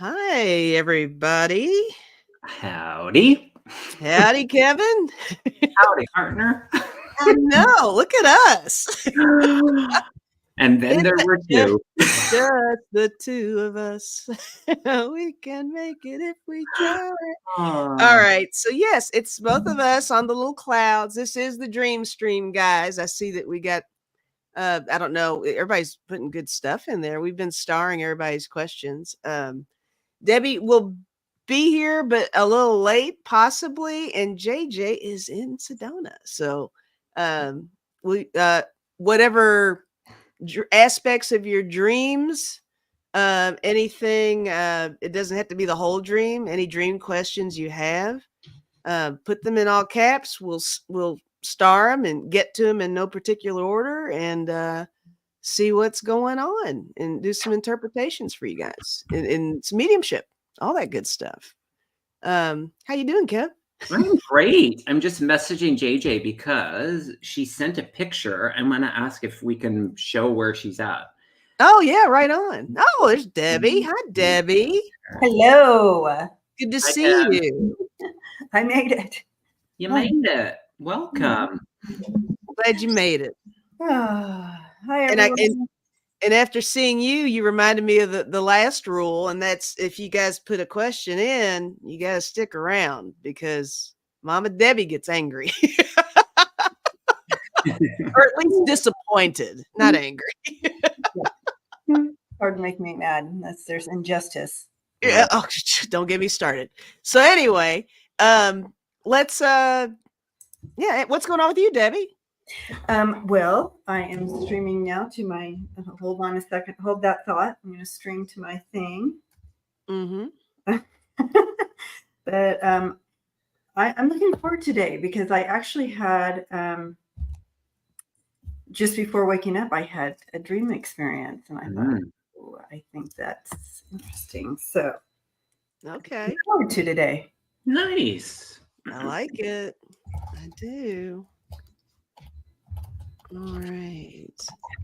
Hi, everybody. Howdy. Howdy, Kevin. Howdy, partner. I know. Look at us. And then there were two. Just the two of us. We can make it if we try. All right. So, yes, it's both of us on the little clouds. This is the Dream Stream, guys. I see that we got, I don't know, everybody's putting good stuff in there. We've been starring everybody's questions. Debbie will be here, but a little late, possibly. And JJ is in Sedona. So, we, whatever aspects of your dreams, anything, it doesn't have to be the whole dream. Any dream questions you have, put them in all caps. We'll star them and get to them in no particular order, and see what's going on and do some interpretations for you guys and some mediumship, all that good stuff. How you doing, Kev? I'm great. I'm just messaging JJ because she sent a picture. I'm going to ask if we can show where she's at. Oh, yeah, right on. Oh, there's Debbie. Hi, Debbie. Hello. Good to see you. I made it. You made it. Welcome. Glad you made it. Hi, everyone. And after seeing you, you reminded me of the last rule, and that's if you guys put a question in, you got to stick around because Mama Debbie gets angry. Or at least disappointed, not angry. Hard to make me mad unless there's injustice. Yeah. Oh, don't get me started. So anyway, let's what's going on with you, Debbie? Well, I am streaming now to my, hold on a second, hold that thought. I'm going to stream to my thing. Mm-hmm. But I'm looking forward today because I actually had, just before waking up, I had a dream experience, and I thought, oh, I think that's interesting. So, okay, looking forward to today. Nice. I like it. I do. All right.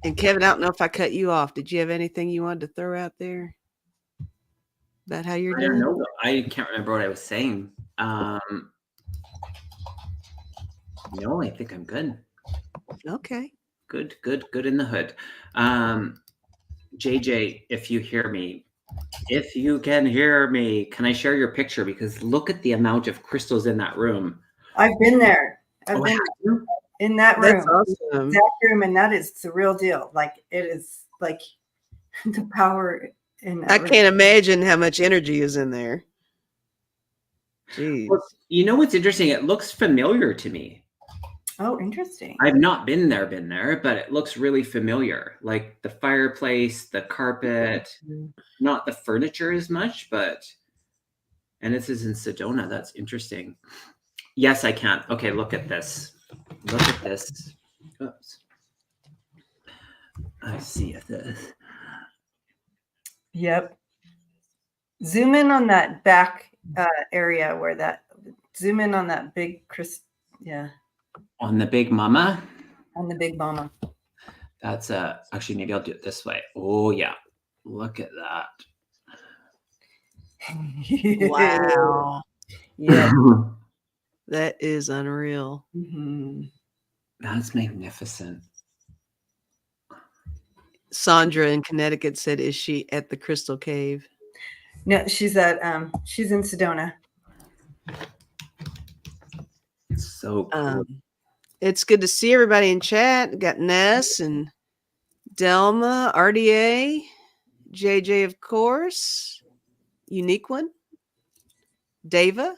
And Kevin, I don't know if I cut you off. Did you have anything you wanted to throw out there about how you're doing? I don't know. I can't remember what I was saying. No, I think I'm good. Okay. Good in the hood. JJ, if you hear me, if you can hear me, can I share your picture? Because look at the amount of crystals in that room. I've been there. I've been in that room. That's awesome. That room, and that is the real deal. Like, it is like the power in that room. Can't imagine how much energy is in there. Jeez. Well, you know what's interesting? It looks familiar to me. Oh, interesting. I've not been there, but it looks really familiar. Like the fireplace, the carpet, not the furniture as much, and this is in Sedona. That's interesting. Yes, I can. Okay, look at this. Look at this. Oops. I see this. Yep. Zoom in on that back area where that, zoom in on that big, yeah. On the big mama? On the big mama. That's actually, maybe I'll do it this way. Oh, yeah. Look at that. Wow. Yeah. That is unreal. Mm-hmm. That's magnificent. Sandra in Connecticut said, is she at the Crystal Cave? No, she's in Sedona. So cool. It's good to see everybody in chat. We got Ness and Delma, RDA, JJ, of course, Unique One, Dava,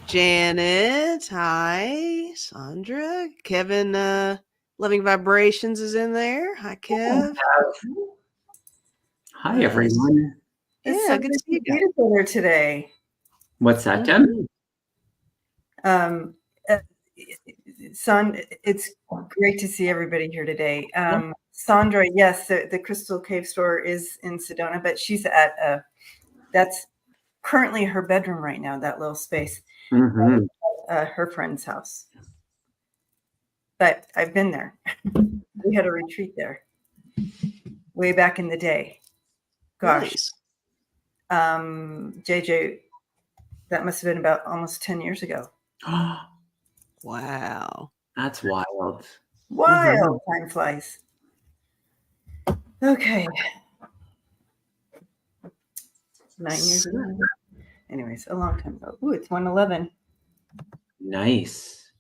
Janet, hi, Sandra, Kevin, Loving Vibrations is in there. Hi, Kev. Hi, everyone. It's so good to see you beautiful there today. What's that, Jen? It's great to see everybody here today. Sandra, yes, the Crystal Cave store is in Sedona, but she's at that's currently her bedroom right now, that little space, her friend's house. But I've been there. We had a retreat there way back in the day. Gosh, nice. JJ, that must have been about almost 10 years ago. Wow. That's wild. Wild. Time flies. Okay. 9 years ago. Anyways, a long time ago. Ooh, it's 111. Nice.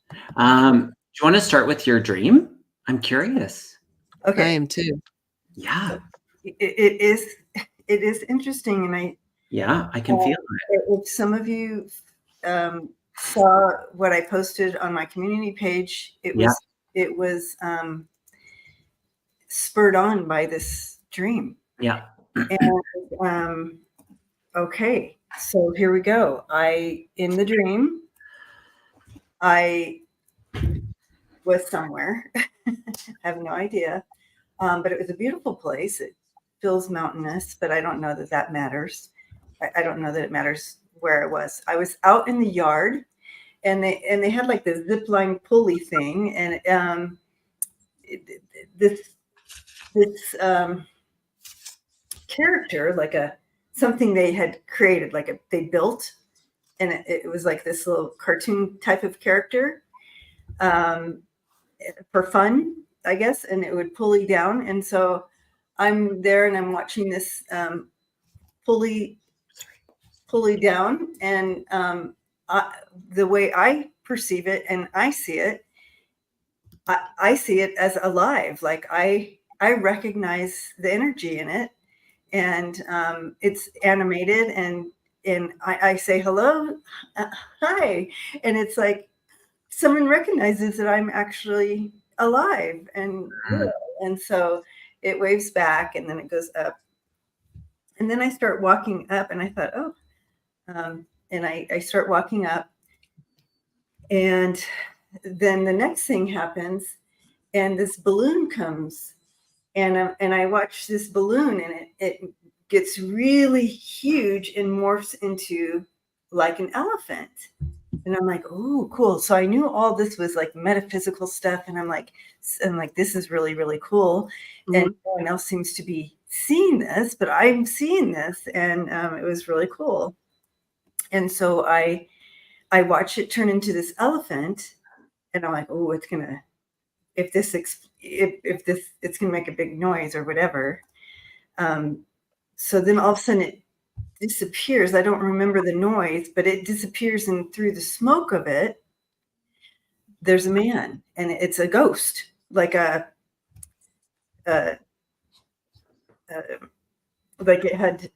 Do you want to start with your dream? I'm curious. Okay. I am too. Yeah. It is interesting, and I can feel it. If some of you saw what I posted on my community page, it was spurred on by this dream. Yeah. And okay, so here we go. In the dream, I was somewhere. I have no idea. But it was a beautiful place. It feels mountainous, but I don't know that matters. I don't know that it matters where I was. I was out in the yard, and they had like this zip line pulley thing, and this character, like something they had created, they built, and it was like this little cartoon type of character, for fun, I guess, and it would pulley down. And so I'm there and I'm watching this pulley down, and the way I perceive it and I see it, I see it as alive. Like I recognize the energy in it, and it's animated, and I say hello, hi, and it's like someone recognizes that I'm actually alive and real. And so it waves back, and then it goes up, and then I start walking up, and I thought, oh, and I start walking up, and then the next thing happens, and this balloon comes, and I watch this balloon, and it gets really huge and morphs into like an elephant. And I'm like, oh, cool. So I knew all this was like metaphysical stuff. And I'm like, this is really, really cool. Mm-hmm. And no one else seems to be seeing this, but I'm seeing this. And it was really cool. And so I watch it turn into this elephant, and I'm like, oh, it's going to, if this, it's going to make a big noise or whatever. So then all of a sudden it disappears. I don't remember the noise, but it disappears, and through the smoke of it, there's a man, and it's a ghost, like like it had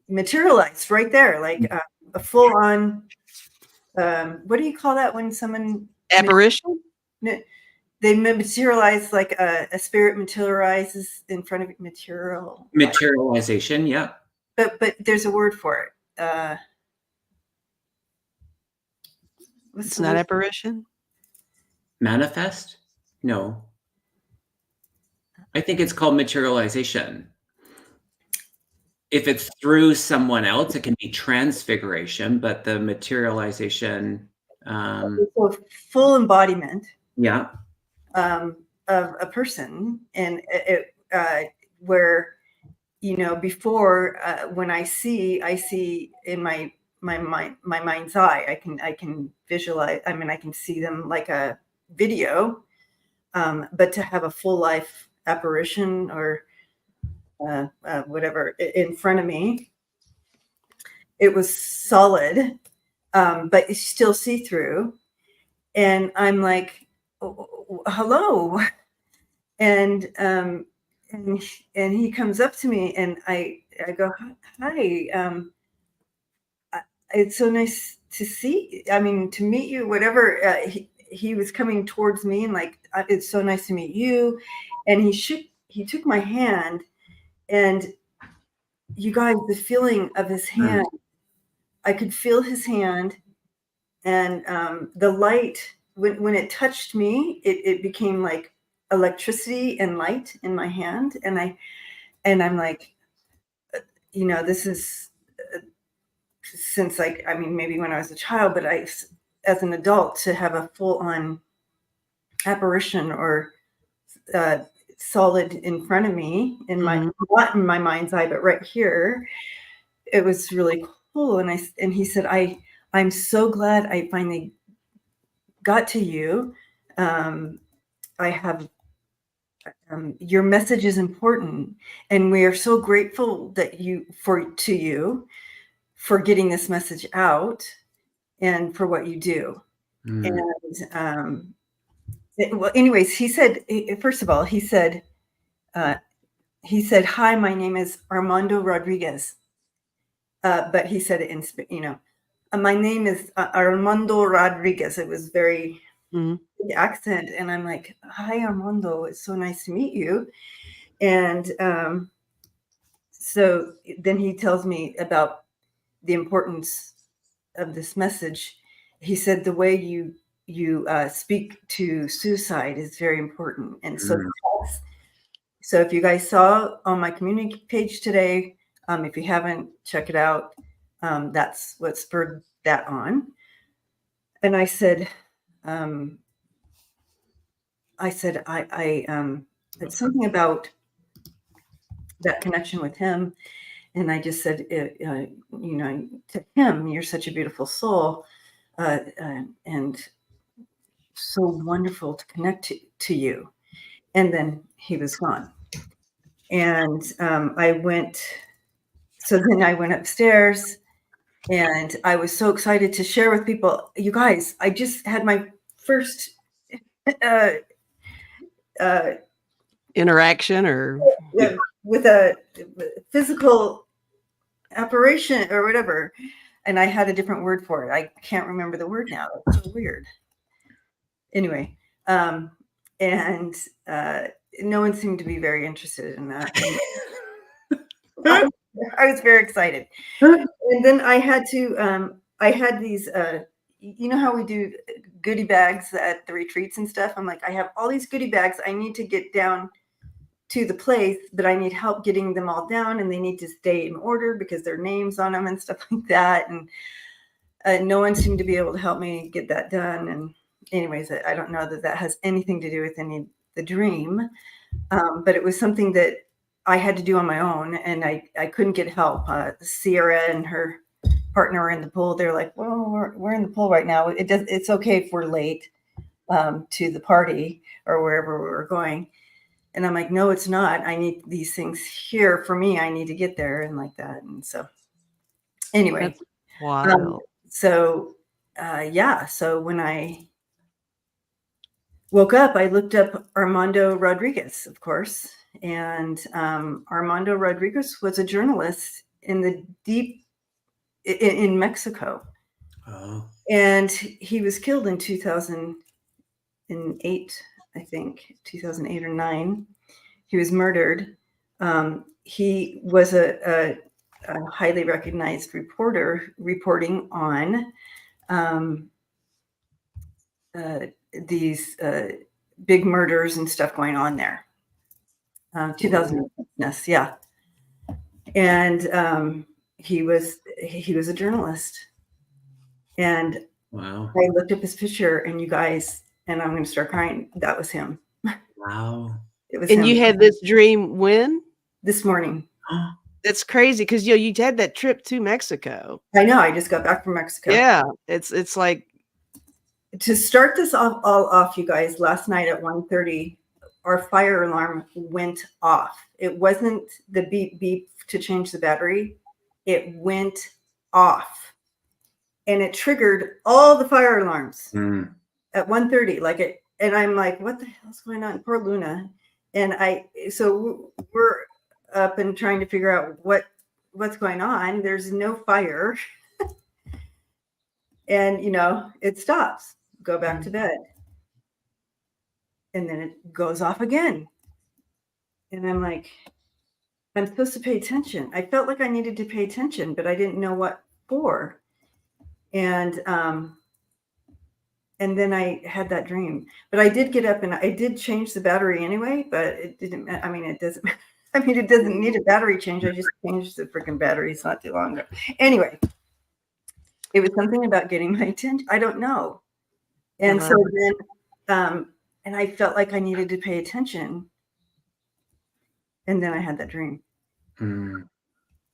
materialized right there, like a full-on. What do you call that when someone apparition? They materialize, like a spirit materializes in front of it. Materialization, yeah. But there's a word for it. It's not apparition? Manifest? No. I think it's called materialization. If it's through someone else, it can be transfiguration, but the materialization... full embodiment. Yeah. Of a person, and it where, you know, before when I see in my mind's eye, I can visualize. I mean, I can see them like a video, but to have a full life apparition or whatever in front of me, it was solid, but it's still see through, and I'm like, hello, and he comes up to me, and I go, hi, it's so nice to to meet you, whatever. He was coming towards me, and like, it's so nice to meet you, and he took my hand, and you guys, the feeling of his hand, I could feel his hand, and the light, when it touched me, it became like electricity and light in my hand, and I'm like, you know, this is since, like, I mean, maybe when I was a child, but as an adult, to have a full-on apparition or solid in front of me, in my not in my mind's eye, but right here. It was really cool. And he said, I'm so glad I finally got to you. I have your message is important, and we are so grateful that you for getting this message out and for what you do. And well, anyways, he said, first of all, he said, hi, my name is Armando Rodriguez. But he said it in, my name is Armando Rodriguez. It was very big accent. And I'm like, hi, Armando. It's so nice to meet you. And so then he tells me about the importance of this message. He said the way you speak to suicide is very important. And so if you guys saw on my community page today, if you haven't, check it out. That's what spurred that on. And I said, it's something about that connection with him. And I just said, to him, you're such a beautiful soul, and so wonderful to connect to you. And then he was gone. And so then I went upstairs, and I was so excited to share with people. You guys, I just had my first interaction with a physical apparition or whatever. And I had a different word for it. I can't remember the word now. It's so weird. Anyway, and no one seemed to be very interested in that. I was very excited. And then I had these, you know how we do goodie bags at the retreats and stuff? I'm like, I have all these goodie bags. I need to get down to the place, but I need help getting them all down, and they need to stay in order because their names on them and stuff like that. And no one seemed to be able to help me get that done. And anyways, I don't know that has anything to do with the dream, but it was something that I had to do on my own, and I couldn't get help. Sierra and her partner were in the pool. They're like, well, we're in the pool right now. It's okay if we're late to the party or wherever we were going. And I'm like, no, it's not. I need these things here for me. I need to get there and like that. And so anyway, wow. So when I woke up, I looked up Armando Rodriguez, of course. And Armando Rodriguez was a journalist in Mexico. Oh. And he was killed in 2008, I think, 2008 or 9. He was murdered. He was a highly recognized reporter reporting on these big murders and stuff going on there. 2000, yes, yeah. And he was a journalist. And wow, I looked up his picture, and you guys, and I'm going to start crying. That was him. Wow. It was and him. you had this dream when? This morning. That's crazy because you had that trip to Mexico. I know. I just got back from Mexico. Yeah, it's like, to start this all off, you guys. Last night at 1:30, our fire alarm went off. It wasn't the beep beep to change the battery. It went off, and it triggered all the fire alarms at 1:30. And I'm like, what the hell's going on? Poor Luna. And so we're up and trying to figure out what's going on. There's no fire. And it stops. Go back to bed. And then it goes off again. And I'm like, I'm supposed to pay attention. I felt like I needed to pay attention, but I didn't know what for. And then I had that dream. But I did get up and I did change the battery anyway, but it didn't, it doesn't, it doesn't need a battery change. I just changed the freaking batteries not too long ago. Anyway, it was something about getting my attention. I don't know. And so then, and I felt like I needed to pay attention. And then I had that dream. Mm.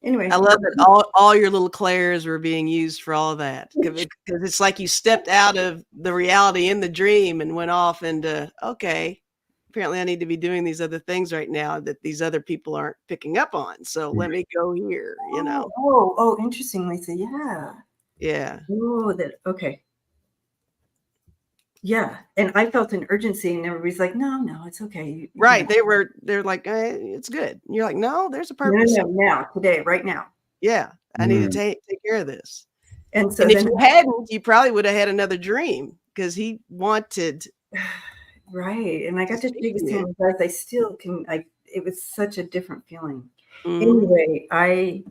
Anyway, I love that all your little clairs were being used for all of that, because it's like you stepped out of the reality in the dream and went off into, okay, apparently I need to be doing these other things right now that these other people aren't picking up on. So let me go here, you know. Oh, interesting, Lisa. Yeah. Yeah. Oh, okay. Yeah. And I felt an urgency, and everybody's like, no, it's okay. Right. They're like, it's good. And you're like, no, there's a No, purpose. now, today, right now. Yeah. I need to take care of this. And so if you hadn't, you probably would have had another dream, because he wanted. Right. And I got to speak with him, guys. I still can, it was such a different feeling. Mm-hmm. Anyway,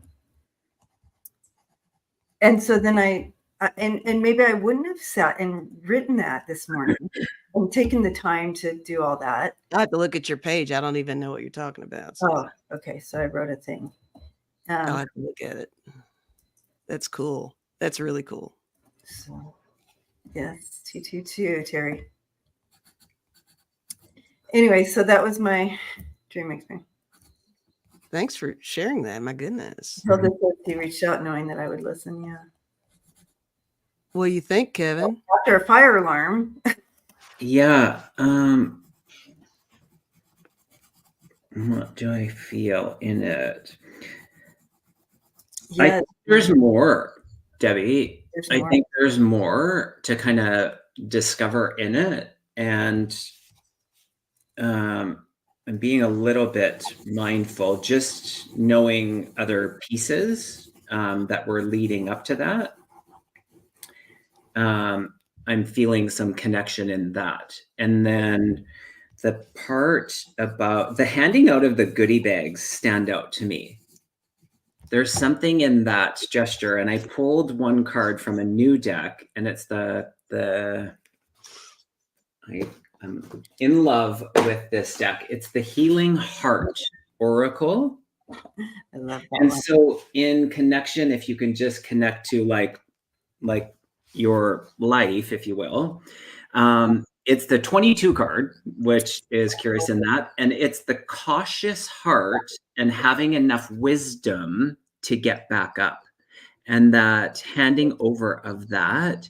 and so then and maybe I wouldn't have sat and written that this morning and taken the time to do all that. I have to look at your page. I don't even know what you're talking about. So. Oh, okay. So I wrote a thing. I'll have to look at it. That's cool. That's really cool. So, yes, 222, Terry. Anyway, so that was my dream experience. Thanks for sharing that. My goodness. He reached out knowing that I would listen. Yeah. What do you think, Kevin? After a fire alarm. Yeah. What do I feel in it? Yes. I think there's more, Debbie. I think there's more to kind of discover in it, and being a little bit mindful, just knowing other pieces that were leading up to that. I'm feeling some connection in that. And then the part about the handing out of the goodie bags stand out to me. There's something in that gesture, and I pulled one card from a new deck, and it's I'm in love with this deck. It's the Healing Heart Oracle. I love that. And so in connection, if you can just connect to like your life, if you will, it's the 22 card, which is curious in that. And it's the cautious heart and having enough wisdom to get back up, and that handing over of that.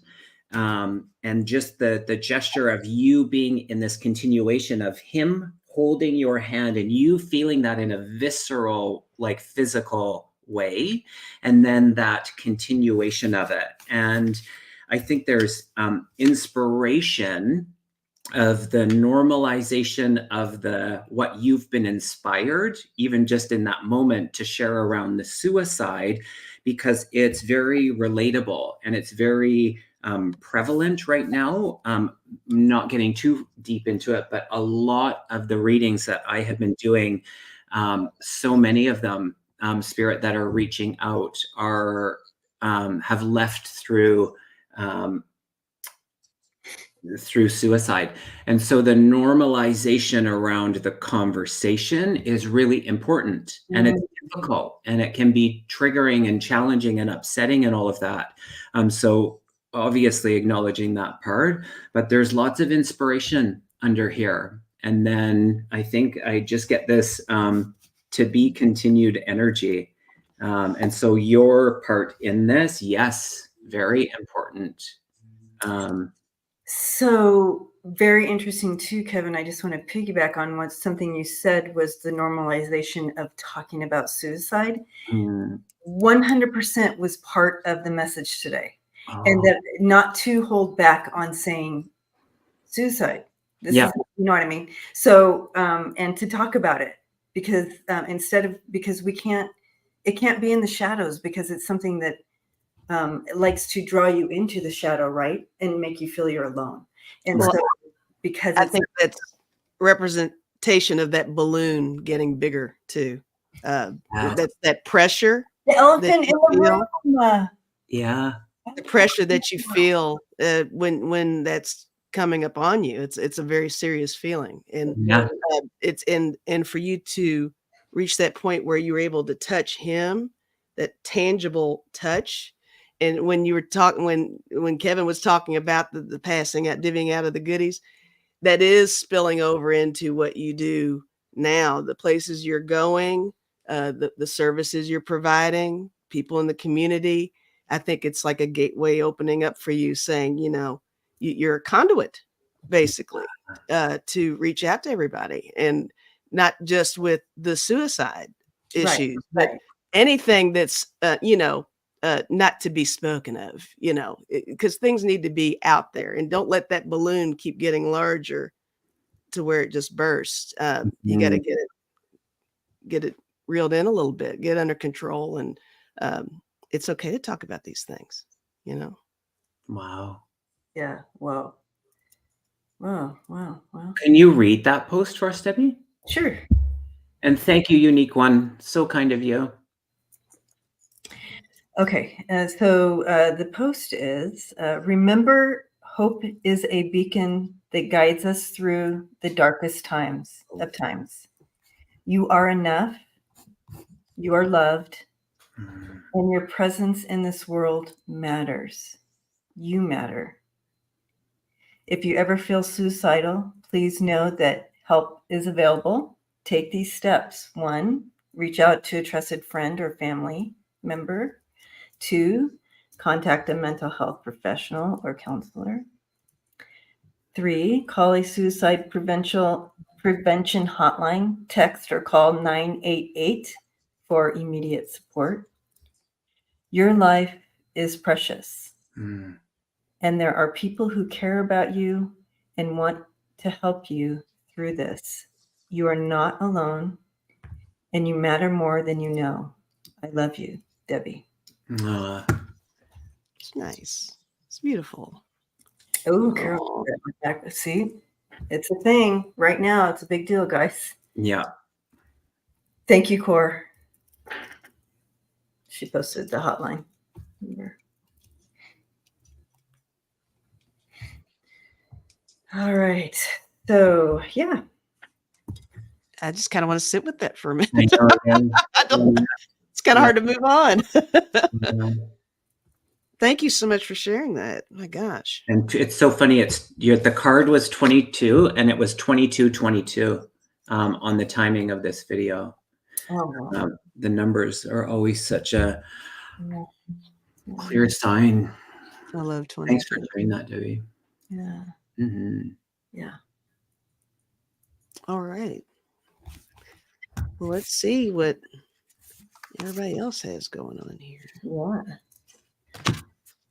And just the gesture of you being in this continuation of him holding your hand and you feeling that in a visceral, like physical way, and then that continuation of it. And I think there's inspiration of the normalization of what you've been inspired, even just in that moment, to share around the suicide, because it's very relatable and it's very prevalent right now. Not getting too deep into it, but a lot of the readings that I have been doing, so many of them, Spirit, that are reaching out are have left through suicide. And so the normalization around the conversation is really important. And it's difficult, and it can be triggering and challenging and upsetting and all of that. So obviously acknowledging that part, but there's lots of inspiration under here. And then I think I just get this to be continued energy. And so your part in this, yes, very important. So very interesting too, Kevin. I just want to piggyback on something you said was the normalization of talking about suicide. 100% was part of the message today. And that not to hold back on saying suicide. This is, you know what I mean? So, and to talk about it, because because it can't be in the shadows, because it's something that it likes to draw you into the shadow, right? And make you feel you're alone. And so, because I think that's representation of that balloon getting bigger too. That's that pressure. The elephant in the room. Yeah. The pressure that you feel when that's coming upon you. It's a very serious feeling. And it's and for you to reach that point where you were able to touch him, that tangible touch. And when you were talking, when Kevin was talking about the passing out, divvying out of the goodies, that is spilling over into what you do now, the places you're going, the services you're providing, people in the community. I think it's like a gateway opening up for you, saying, you're a conduit, basically, to reach out to everybody, and not just with the suicide issues, but anything that's, not to be spoken of, because things need to be out there, and don't let that balloon keep getting larger to where it just bursts. You got to get it reeled in a little bit, get under control. And it's okay to talk about these things, Wow. Yeah. Wow. Can you read that post for us, Debbie? Sure. And thank you, Unique One. So kind of you. Okay. So the post is, remember, hope is a beacon that guides us through the darkest times of times. You are enough. You are loved. And your presence in this world matters. You matter. If you ever feel suicidal, please know that help is available. Take these steps. 1, reach out to a trusted friend or family member. 2, contact a mental health professional or counselor. 3, call a suicide prevention hotline. Text or call 988 for immediate support. Your life is precious. And there are people who care about you and want to help you through this. You are not alone, and you matter more than you know. I love you, Debbie. It's nice. It's beautiful. Oh, Carol. See, it's a thing right now. It's a big deal, guys. Yeah. Thank you, Cor. She posted the hotline number. All right. So, yeah. I just kind of want to sit with that for a minute. I know, it's kind of hard to move on. Thank you so much for sharing that. My gosh. And it's so funny. The card was 22 and it was 2222 on the timing of this video. Oh, wow. The numbers are always such a clear sign. I love 22. Thanks for sharing that, Debbie. Yeah. Yeah. All right. Well, let's see what everybody else has going on here. Yeah.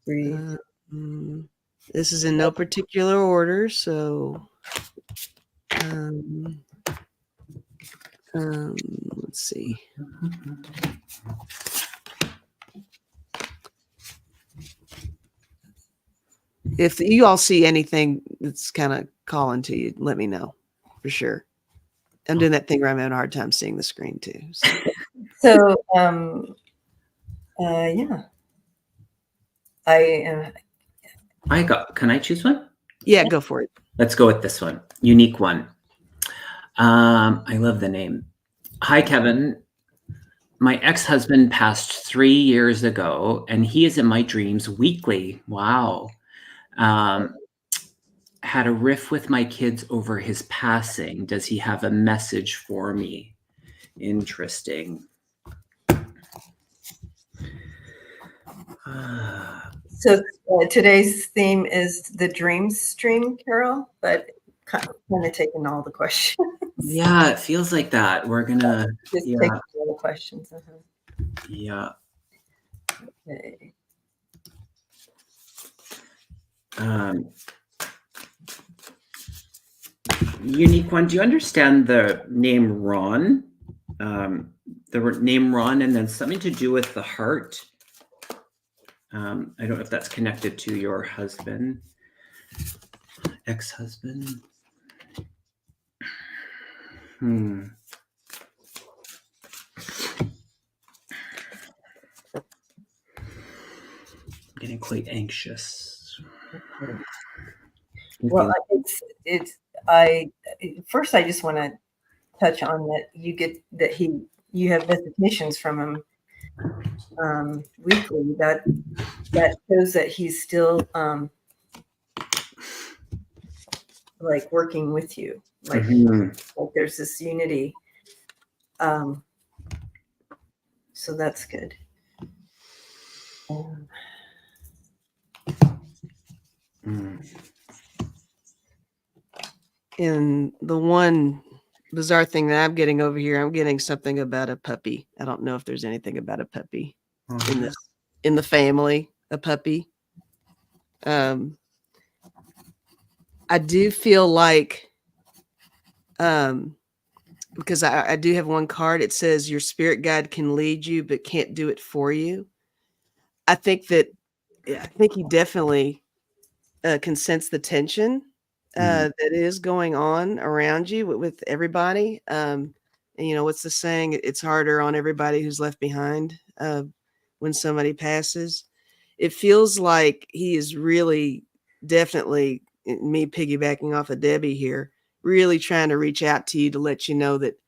Breathe. This is in no particular order, so let's see. If you all see anything that's kind of calling to you, let me know for sure. I'm doing that thing where I'm having a hard time seeing the screen too. So yeah. Can I choose one? Yeah, go for it. Let's go with this one. Unique One. I love the name. Hi, Kevin. My ex-husband passed 3 years ago, and he is in my dreams weekly. Wow. Had a riff with my kids over his passing. Does he have a message for me? Interesting. So today's theme is the dream stream, Carol, but kind of taking all the questions. Yeah, it feels like that. We're gonna just take all the questions. Yeah. Okay. Unique One, do you understand the name Ron? The name Ron, and then something to do with the heart. I don't know if that's connected to your husband, ex-husband. I'm getting quite anxious. Well, first I just want to touch on that you have visitations from him weekly. That shows that he's still like working with you. like, Mhm. like there's this unity. So that's good. Mm. And the one bizarre thing that I'm getting over here, I'm getting something about a puppy. I don't know if there's anything about a puppy in this, in the family, a puppy. I do feel like, because I do have one card, it says your spirit guide can lead you, but can't do it for you. I think he definitely can sense the tension that is going on around you with everybody. And what's the saying? It's harder on everybody who's left behind when somebody passes. It feels like he is really definitely, me piggybacking off of Debbie here, really trying to reach out to you to let you know that,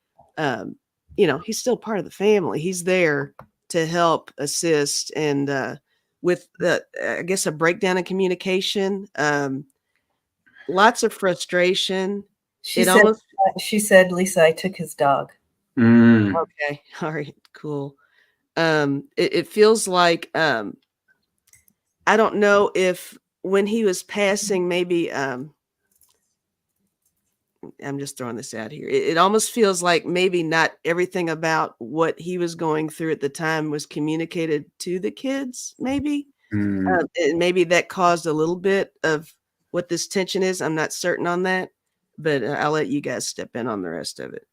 he's still part of the family. He's there to help, assist, and with I guess a breakdown in communication, lots of frustration. She said, Lisa, I took his dog. Okay. All right, cool. It feels like, I don't know if when he was passing, maybe, I'm just throwing this out here. It almost feels like maybe not everything about what he was going through at the time was communicated to the kids, maybe. And maybe that caused a little bit of what this tension is. I'm not certain on that, but I'll let you guys step in on the rest of it.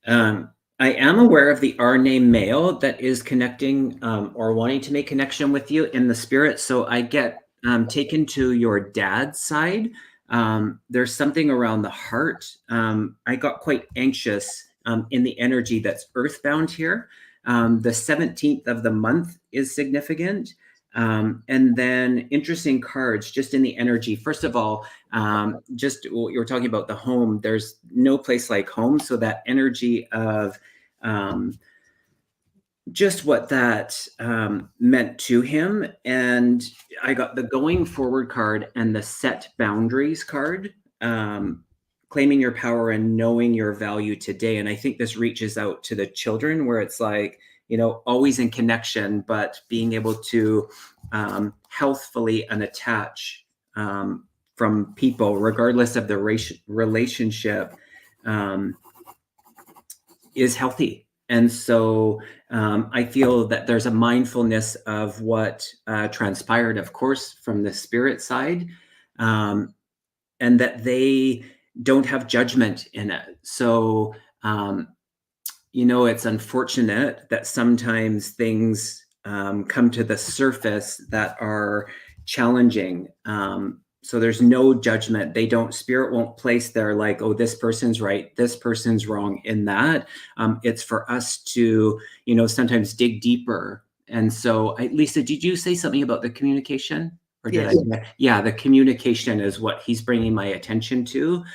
I am aware of the R name male that is connecting or wanting to make connection with you in the spirit. So I get taken to your dad's side. There's something around the heart. I got quite anxious in the energy that's earthbound here. The 17th of the month is significant. And then interesting cards just in the energy. First of all, just what you were talking about, the home, there's no place like home. So that energy of just what that meant to him. And I got the going forward card and the set boundaries card, claiming your power and knowing your value today. And I think this reaches out to the children where it's like, always in connection, but being able to healthfully unattach from people, regardless of the relationship, is healthy. And so I feel that there's a mindfulness of what transpired, of course, from the spirit side, and that they don't have judgment in it. So, it's unfortunate that sometimes things come to the surface that are challenging. So there's no judgment. Spirit won't place there like, oh, this person's right, this person's wrong in that. It's for us to, sometimes dig deeper. And so, Lisa, did you say something about the communication? Or did Yes. Yeah, the communication is what he's bringing my attention to.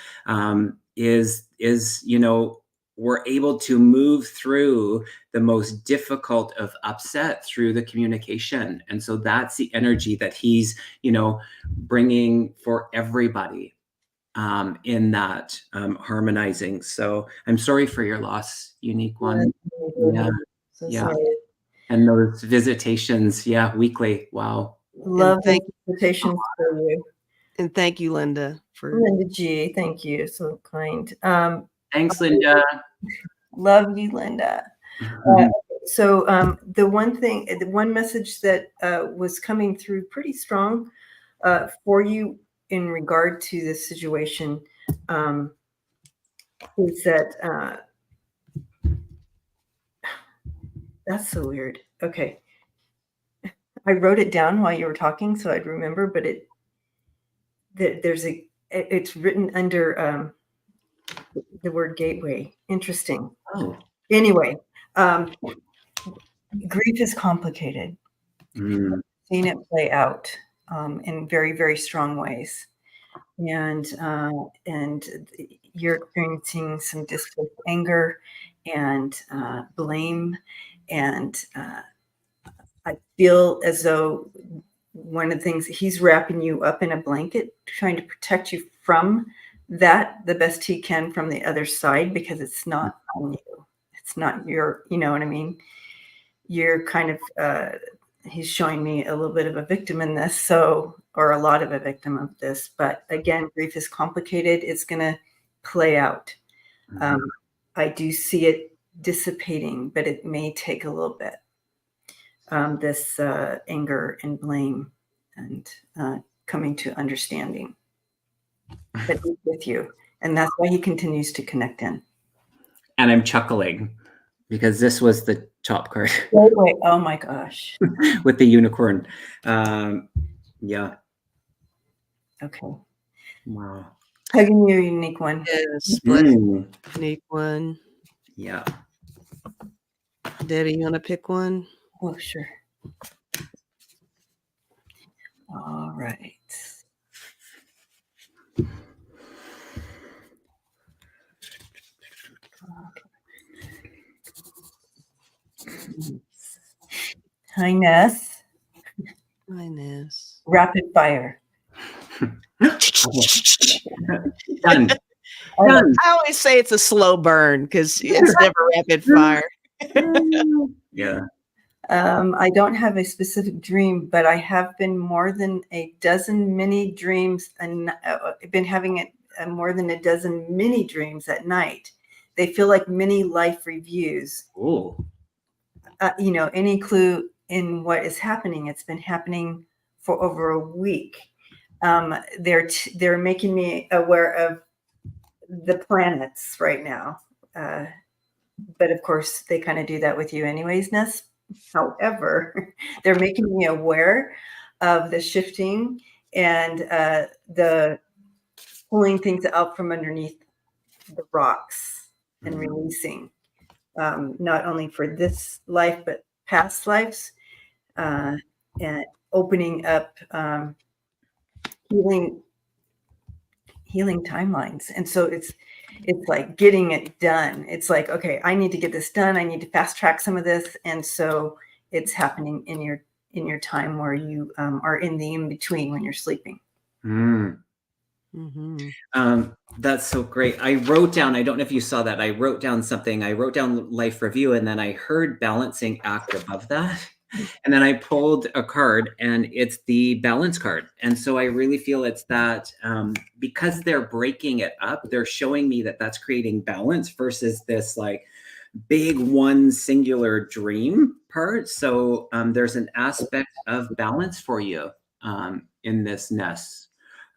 We're able to move through the most difficult of upset through the communication. And so that's the energy that he's, bringing for everybody in that harmonizing. So I'm sorry for your loss, unique one. Yeah. So Yeah. sorry. And those visitations. Yeah. Weekly. Wow. Love the invitations for you. And thank you, Linda, for Linda G. Thank you. So kind. Thanks, Linda. Love you, Linda. So the one message that was coming through pretty strong for you in regard to this situation is that that's so weird. Okay. I wrote it down while you were talking so I'd remember, but it's written under the word gateway. Interesting. Oh. Anyway, grief is complicated. Seen it play out in very, very strong ways, and you're experiencing some displaced anger and blame, and I feel as though one of the things, he's wrapping you up in a blanket, trying to protect you from that the best he can from the other side, because it's not on you. It's not your, you know what I mean? You're kind of, he's showing me a little bit of a victim in this, so, or a lot of a victim of this. But again, grief is complicated. It's going to play out. I do see it dissipating, but it may take a little bit. This anger and blame and coming to understanding. But he's with you. And that's why he continues to connect in. And I'm chuckling because this was the top card. Wait. Oh my gosh. With the unicorn. Yeah. Okay. Wow. Hugging you, unique one. Yes, unique one. Yeah. Debbie, you want to pick one? Oh, sure. All right. Hi, Ness. Hi, Ness. Rapid fire. Done. I always say it's a slow burn because it's never rapid fire. Yeah. I don't have a specific dream, but I have been more than a dozen mini dreams, and I've been having more than a dozen mini dreams at night. They feel like mini life reviews. Oh. You know, any clue in what is happening? It's been happening for over a week. They're making me aware of the planets right now, but of course they kind of do that with you anyways, Ness. However, they're making me aware of the shifting and the pulling things out from underneath the rocks and releasing, not only for this life but past lives, and opening up healing timelines. And so it's like getting it done. It's like, okay, I need to get this done. I need to fast track some of this. And so it's happening in your time where you are in the in-between when you're sleeping. That's so great. I wrote down, I don't know if you saw that. I wrote down something. I wrote down life review, and then I heard balancing act above that. And then I pulled a card, and it's the balance card. And so I really feel it's that because they're breaking it up, they're showing me that that's creating balance versus this like big one singular dream part. So there's an aspect of balance for you in this Ness.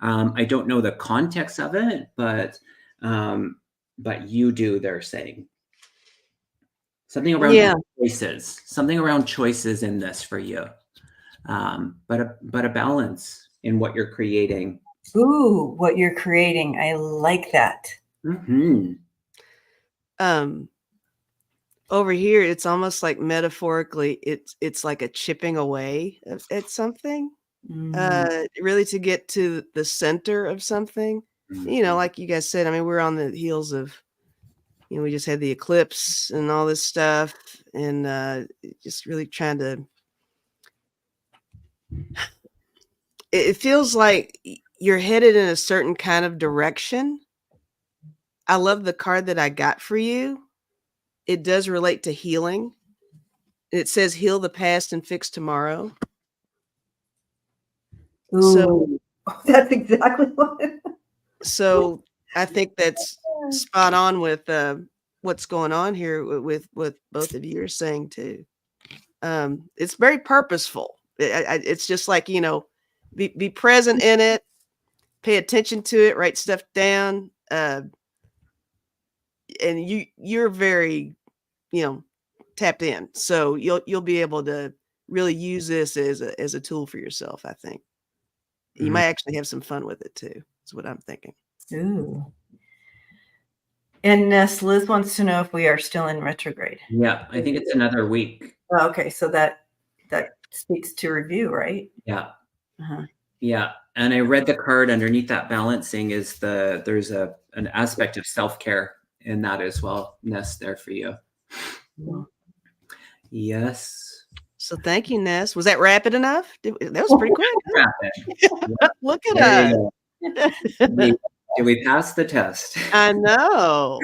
I don't know the context of it, but you do, they're saying. Something around choices in this for you, but a balance in what you're creating. Ooh, what you're creating. I like that. Over here, it's almost like metaphorically, it's like a chipping away at something, really to get to the center of something. You know, like you guys said, I mean, we're on the heels of, you know, we just had the eclipse and all this stuff, and just really trying to, it feels like you're headed in a certain kind of direction. I love the card that I got for you. It does relate to healing. It says heal the past and fix tomorrow. Ooh, so that's exactly what. So I think that's spot on with what's going on here with what both of you are saying too. It's very purposeful. It's just like, you know, be present in it, pay attention to it, write stuff down, and you're very, you know, tapped in. So you'll be able to really use this as a tool for yourself. I think you might actually have some fun with it too. Is what I'm thinking. Ooh. And Ness, Liz wants to know if we are still in retrograde. Yeah, I think it's another week. Oh, okay, so that speaks to review, right? Yeah. Yeah, and I read the card underneath that balancing is there's an aspect of self-care in that as well. Ness, there for you. Yes. So thank you, Ness. Was that rapid enough? That was pretty quick. Rapid. Look at us. Did we pass the test? I know.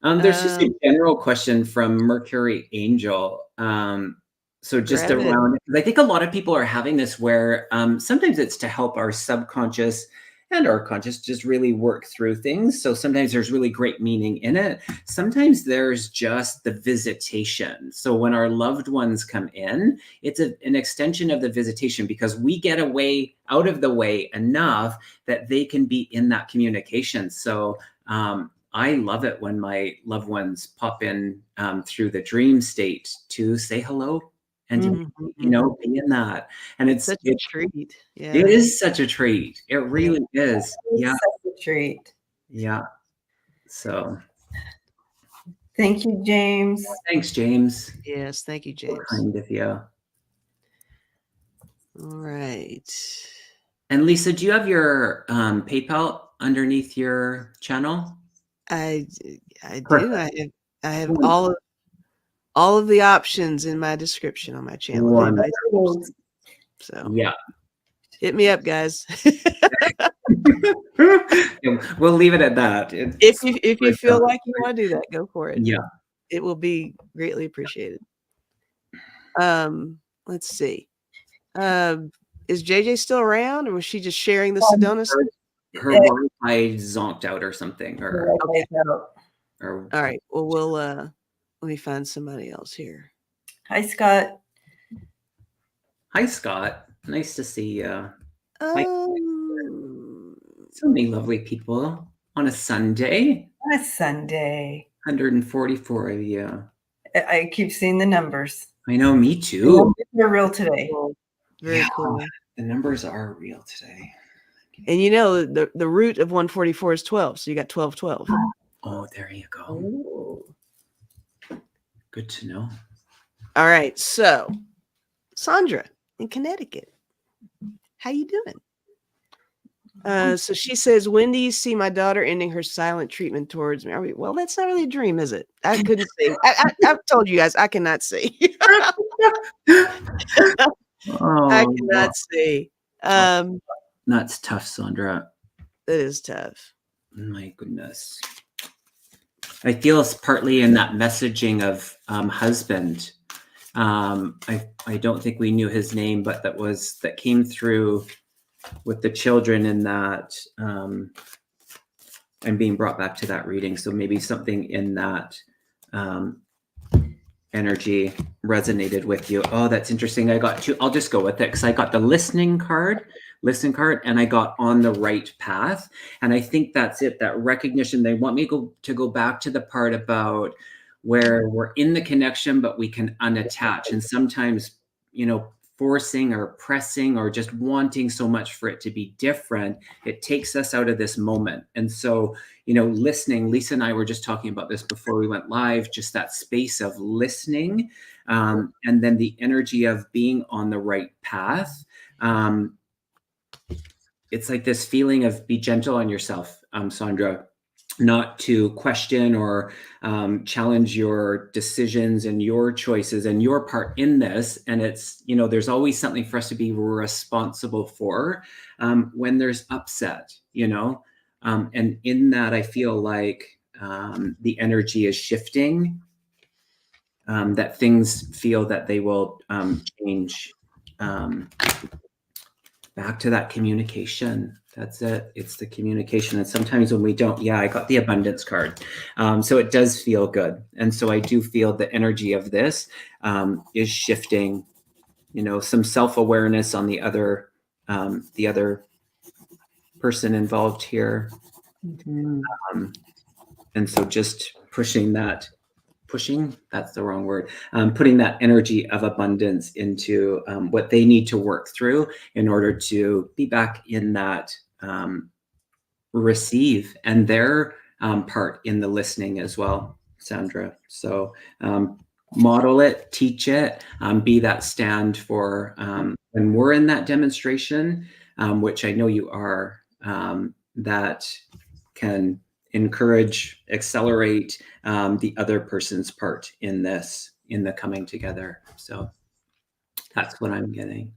There's just a general question from Mercury Angel. So just around, I think a lot of people are having this where sometimes it's to help our subconscious and our conscious just really work through things. So sometimes there's really great meaning in it. Sometimes there's just the visitation. So when our loved ones come in, it's an extension of the visitation because we get out of the way enough that they can be in that communication. So I love it when my loved ones pop in through the dream state to say hello and to, be in that. And it's such a treat. Yeah. It is such a treat. It really is. It's such a treat. Yeah. So. Thank you, James. Thanks, James. Yes. Thank you, James. So kind of you. All right. And Lisa, do you have your PayPal underneath your channel? I do. I have all of the options in my description on my channel. Wonderful. So yeah, hit me up, guys. We'll leave it at that. If you feel like you want to do that, go for it. Yeah, it will be greatly appreciated. Let's see. Is JJ still around, or was she just sharing the Sedona stuff? Her Wi-Fi zonked out or something. Okay. All right. Well, let me find somebody else here. Hi, Scott. Hi, Scott. Nice to see you. So many lovely people on a Sunday. On a Sunday. 144 of you. I keep seeing the numbers. I know, me too. They're real today. Very cool. The numbers are real today. And the root of 144 is 12, so you got 12. Oh, there you go. Ooh. Good to know. All right, so Sandra in Connecticut, how you doing? So she says, when do you see my daughter ending her silent treatment towards me? Well, that's not really a dream, is it? I couldn't see. I've told you guys I cannot see. I cannot see. That's tough, Sandra. It is tough. My goodness. I feel it's partly in that messaging of husband. I don't think we knew his name, but that came through with the children in that I'm being brought back to that reading. So maybe something in that energy resonated with you. Oh, that's interesting. I'll just go with it because I got the listening card, and I got on the right path. And I think that's it, that recognition. They want me to go back to the part about where we're in the connection, but we can unattach. And sometimes, forcing or pressing or just wanting so much for it to be different, it takes us out of this moment. And so, listening, Lisa and I were just talking about this before we went live, just that space of listening, and then the energy of being on the right path. It's like this feeling of be gentle on yourself, Sandra, not to question or challenge your decisions and your choices and your part in this. And it's, there's always something for us to be responsible for when there's upset, and in that, I feel like the energy is shifting, that things feel that they will change. Back to that communication. That's it. It's the communication. And sometimes when we don't, I got the abundance card. So it does feel good. And so I do feel the energy of this is shifting, some self-awareness on the other person involved here. And so just putting that energy of abundance into what they need to work through in order to be back in that receive and their part in the listening as well, Sandra. So model it, teach it, be that stand for when we're in that demonstration, which I know you are, that can encourage, accelerate the other person's part in the coming together. So that's what I'm getting.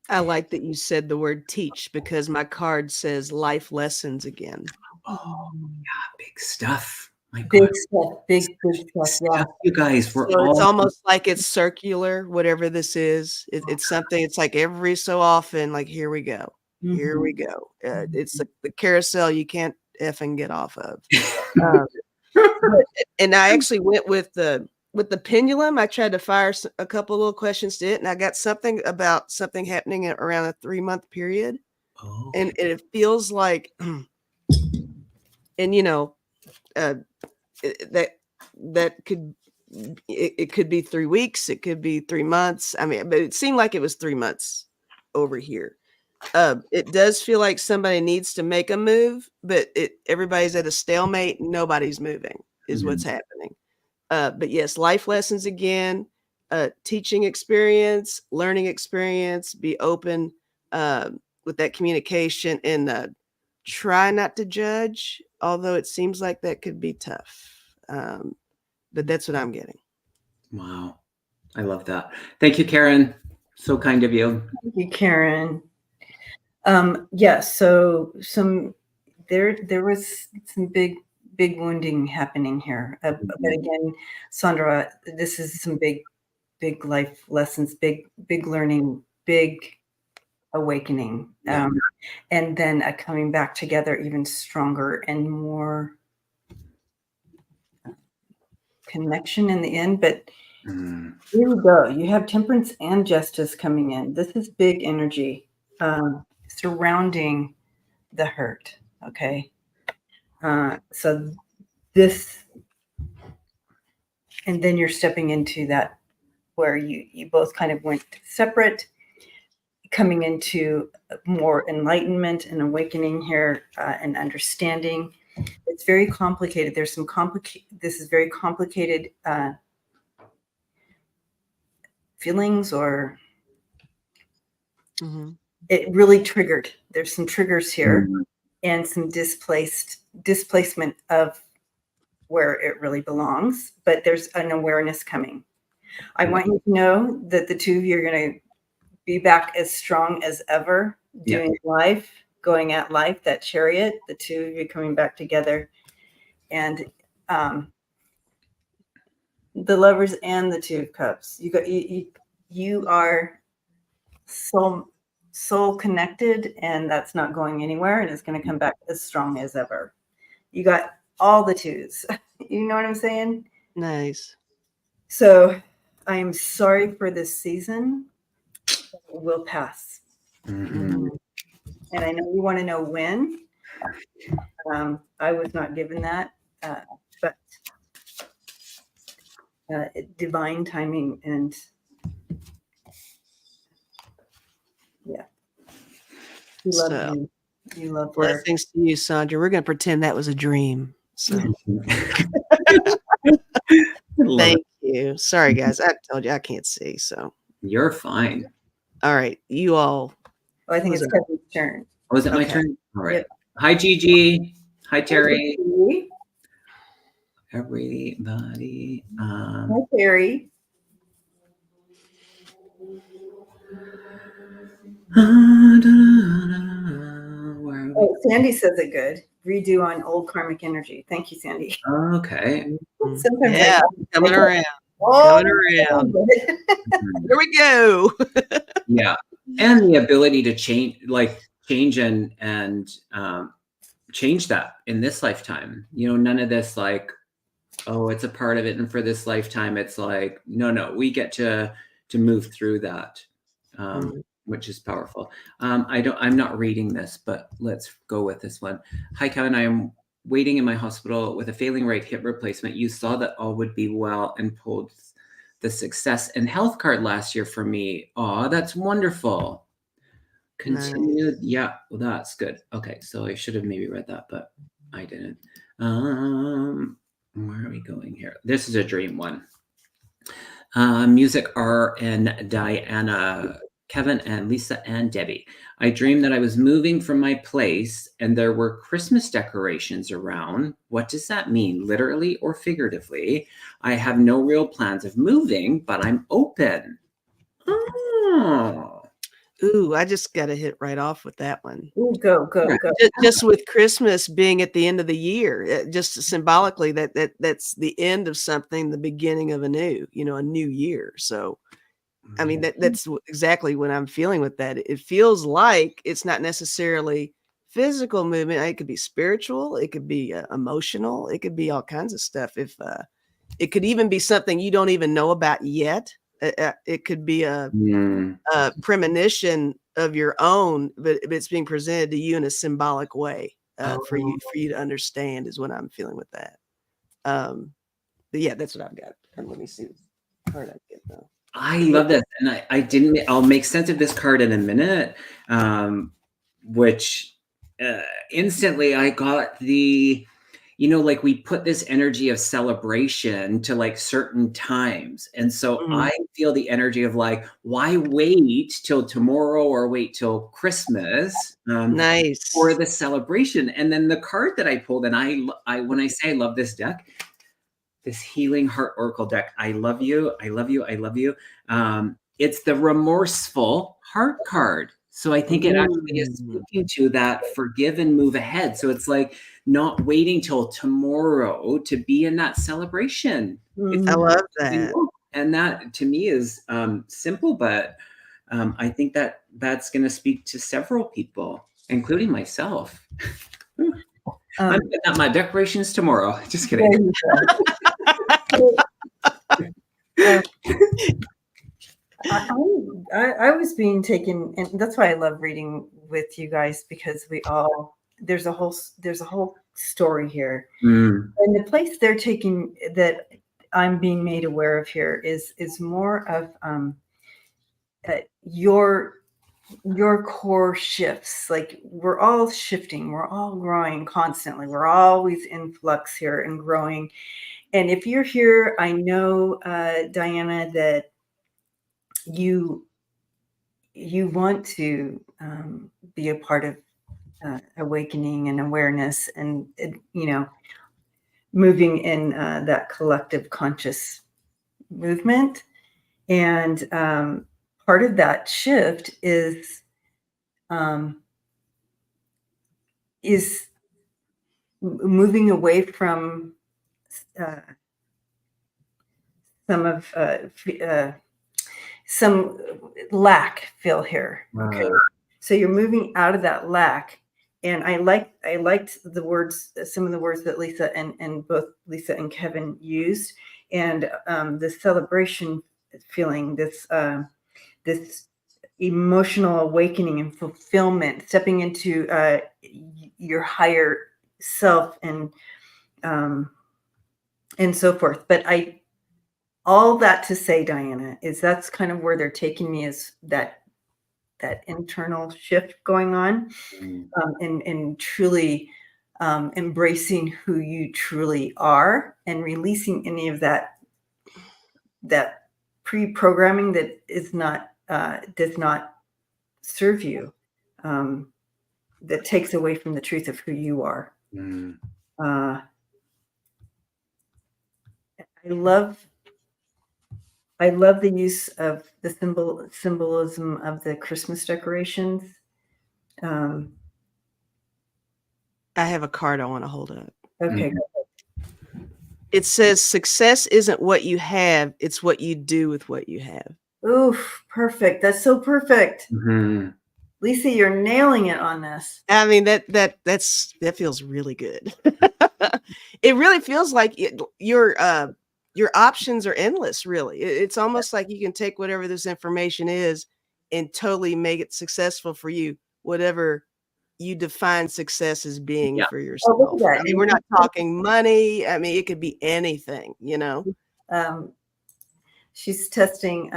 I like that you said the word teach because my card says life lessons again. Oh, yeah, big stuff. My Big God. stuff, big stuff. Yeah. You guys, we're So it's all almost like it's circular, whatever this is. It's something, it's like every so often, like, here we go. Here we go. It's the carousel you can't effing get off of. And I actually went with the pendulum. I tried to fire a couple little questions to it, and I got something about something happening around a 3-month period. Oh, And it feels like, and you know, that could, it could be 3 weeks, it could be 3 months. I mean, but it seemed like it was 3 months over here. It does feel like somebody needs to make a move, but everybody's at a stalemate. Nobody's moving is what's happening. But yes, life lessons again, teaching experience, learning experience, be open with that communication, and try not to judge, although it seems like that could be tough. But that's what I'm getting. wow. I love that. Thank you, Karen. So kind of you. Thank you, Karen. So there was some big wounding happening here. But again, Sandra, this is some big life lessons, big learning, big awakening. And then a coming back together even stronger and more connection in the end. But here we go. You have temperance and justice coming in. This is big energy surrounding the hurt. Okay. So this, and then you're stepping into that where you both kind of went separate, coming into more enlightenment and awakening here and understanding. It's very complicated. There's some this is very complicated feelings, or it really triggered. There's some triggers here and some displacement of where it really belongs, but there's an awareness coming. I want you to know that the two of you are going to be back as strong as ever, doing life, going at life, that chariot, the two of you coming back together. And the Lovers and the Two of Cups. You are soul connected, and that's not going anywhere, and it's going to come back as strong as ever. You got all the twos. You know what I'm saying? Nice. So I am sorry for this season. It will pass. And I know you want to know when. I was not given that, but divine timing, and you love you. You love her. Blessings to you, Sandra. We're going to pretend that was a dream. So thank you. Sorry, guys. I told you I can't see. So you're fine. All right. You all. I think it's Kevin's turn. Oh, is it my turn? All right. Yep. Hi, Gigi. Hi, Terry. Everybody. Hi, Terry. Oh, Sandy says it good. Redo on old karmic energy. Thank you, Sandy. Okay. Sometimes coming around. Coming around. Here we go. Yeah. And the ability to change and change that in this lifetime. You know, none of this like, oh, it's a part of it, and for this lifetime, it's like, no, we get to move through that, which is powerful. I'm not reading this, but let's go with this one. Hi, Kevin. I am waiting in my hospital with a failing right hip replacement. You saw that all would be well and pulled the success and health card last year for me. Oh, that's wonderful. Continued. Nice. Yeah, well, that's good. Okay, so I should have maybe read that, but I didn't. Where are we going here? This is a dream one. Music R and Diana, Kevin and Lisa and Debbie. I dreamed that I was moving from my place and there were Christmas decorations around. What does that mean, literally or figuratively? I have no real plans of moving, but I'm open. Oh. Ooh, I just got to hit right off with that one. Ooh, go. Just with Christmas being at the end of the year, just symbolically that's the end of something, the beginning of a new year. So, I mean, that's exactly what I'm feeling with that. It feels like it's not necessarily physical movement. It could be spiritual. It could be emotional. It could be all kinds of stuff. If it could even be something you don't even know about yet. It could be a premonition of your own, but it's being presented to you in a symbolic way for you to understand is what I'm feeling with that. But yeah, that's what I've got. And let me see what card I get though. I love this, and I didn't. I'll make sense of this card in a minute. Which instantly I got the, like we put this energy of celebration to like certain times. And so I feel the energy of like, why wait till tomorrow or wait till Christmas Nice for the celebration? And then the card that I pulled, and I when I say I love this deck, this Healing Heart Oracle deck, I love you, I love you, I love you. It's the remorseful heart card. So I think it actually is speaking to that forgive and move ahead. So it's like not waiting till tomorrow to be in that celebration. I love that. And that to me is simple, but I think that that's going to speak to several people, including myself. I'm putting out my decorations tomorrow. Just kidding. I was being taken, and that's why I love reading with you guys, because there's a whole story here. And the place they're taking that I'm being made aware of here is more of your core shifts. Like we're all shifting, we're all growing constantly, we're always in flux here and growing. And if you're here, I know, Diana, that you want to be a part of awakening and awareness and moving in that collective conscious movement. And part of that shift is moving away from some lack feel here. Okay. So you're moving out of that lack. And I liked the words, some of the words that Lisa and both Lisa and Kevin used, and the celebration feeling, this emotional awakening and fulfillment, stepping into your higher self and so forth. But all that to say, Diana, is that's kind of where they're taking me, is that internal shift going on, and truly embracing who you truly are and releasing any of that pre-programming that is not does not serve you, that takes away from the truth of who you are. I love the use of the symbolism of the Christmas decorations. I have a card I want to hold up. Okay. It says, success isn't what you have, it's what you do with what you have. Oof, perfect. That's so perfect. Lisa, you're nailing it on this. I mean, that feels really good. It really feels like your options are endless, really. It's almost like you can take whatever this information is and totally make it successful for you, whatever you define success as being for yourself. I mean, we're not talking money. I mean, it could be anything, She's testing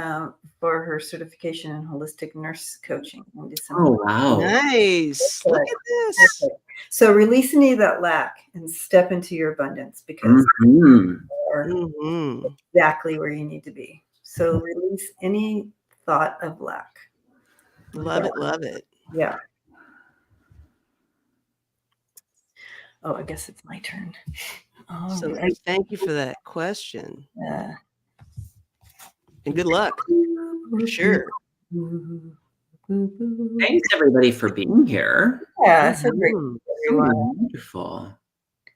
for her certification in holistic nurse coaching in December. Oh, wow. Nice. Look at this. So release any of that lack and step into your abundance, because you are exactly where you need to be. So release any thought of lack. Love it. Love it. Yeah. Oh, I guess it's my turn. So thank you for that question. And good luck. For sure. Thanks everybody for being here. Yeah, so great. So wonderful.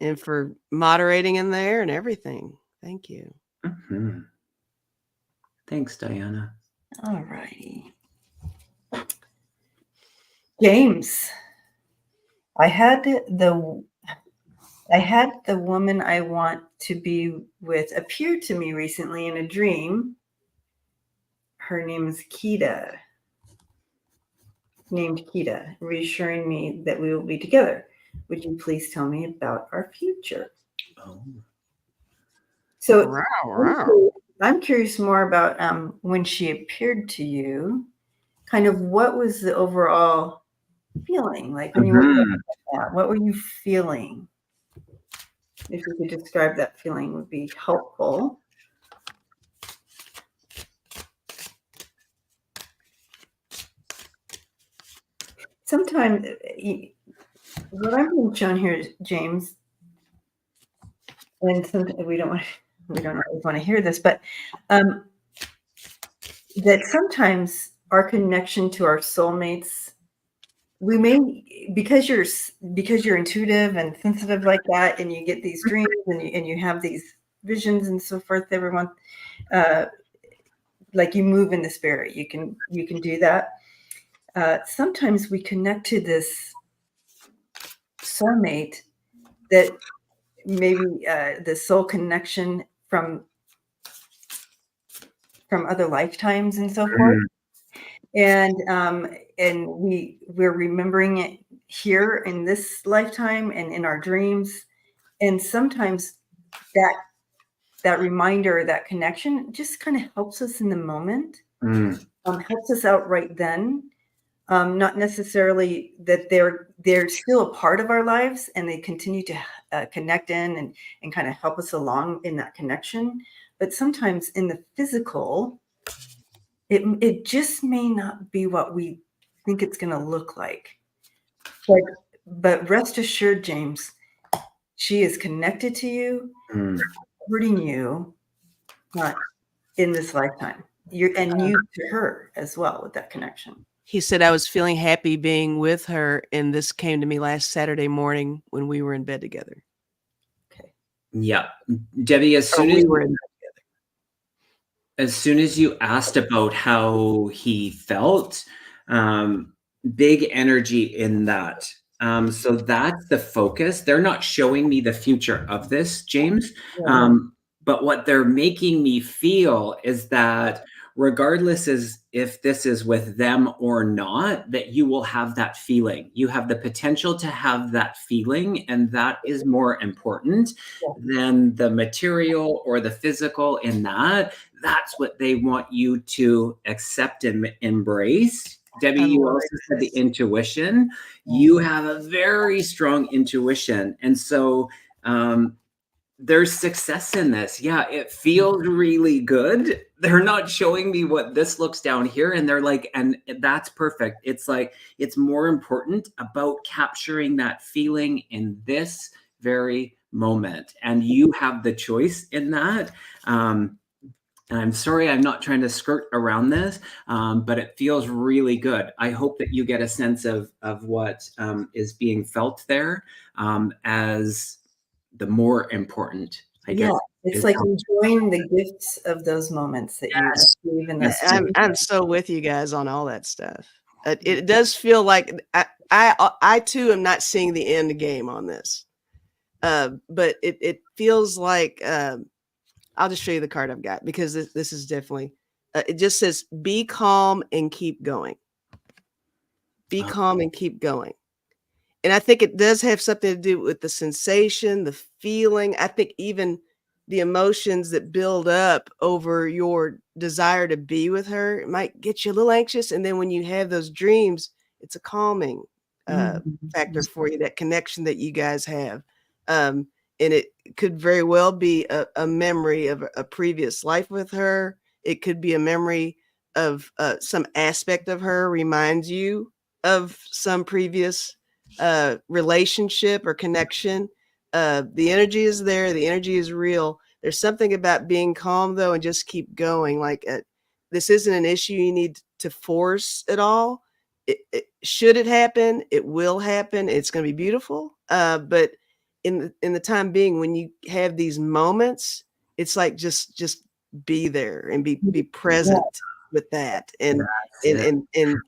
And for moderating in there and everything. Thank you. Mm-hmm. Thanks, Diana. All righty. James, I had the woman I want to be with appear to me recently in a dream. Her name is named Kita, reassuring me that we will be together. Would you please tell me about our future? Oh. So I'm curious more about when she appeared to you, kind of what was the overall feeling? Like when you were looking at that, what were you feeling? If you could describe that feeling would be helpful. Sometimes what I'm being shown here is James, and sometimes we don't always want to hear this, but that sometimes our connection to our soulmates, we may, because you're intuitive and sensitive like that, and you get these dreams and you have these visions and so forth, everyone, like you move in the spirit, you can do that. Sometimes we connect to this soulmate that maybe the soul connection from other lifetimes and so forth, and we're remembering it here in this lifetime and in our dreams, and sometimes that reminder, that connection, just kind of helps us in the moment, helps us out right then. Not necessarily that they're still a part of our lives and they continue to connect in and kind of help us along in that connection. But sometimes in the physical, it just may not be what we think it's going to look like. But rest assured, James, she is connected to you, hurting you, not in this lifetime. You to her as well with that connection. He said, I was feeling happy being with her, and this came to me last Saturday morning when we were in bed together. Okay. Yeah. Debbie, as soon as you asked about how he felt, big energy in that. So that's the focus. They're not showing me the future of this, James. But what they're making me feel is that regardless if this is with them or not, that you will have that feeling. You have the potential to have that feeling, and that is more important than the material or the physical in that. That's what they want you to accept and embrace. Debbie, you also said the intuition. You have a very strong intuition. And so there's success in this. Yeah, it feels really good. They're not showing me what this looks down here. And they're like, and that's perfect. It's like, it's more important about capturing that feeling in this very moment. And you have the choice in that. And I'm sorry, I'm not trying to skirt around this, but it feels really good. I hope that you get a sense of what is being felt there as the more important, I guess. It's like enjoying the gifts of those moments that you receive. I'm so with you guys on all that stuff. It does feel like I too am not seeing the end game on this, but it feels like I'll just show you the card I've got, because this is definitely it just says be calm and keep going. Be calm and keep going. And I think it does have something to do with the sensation, the feeling. I think even the emotions that build up over your desire to be with her, it might get you a little anxious. And then when you have those dreams, it's a calming factor for you, that connection that you guys have. And it could very well be a memory of a previous life with her. It could be a memory of some aspect of her reminds you of some previous relationship or connection. The energy is there. The energy is real. There's something about being calm though, and just keep going. Like this isn't an issue you need to force at all. should it happen, it will happen. It's going to be beautiful. But in the time being, when you have these moments, it's like just be there and be present with that, and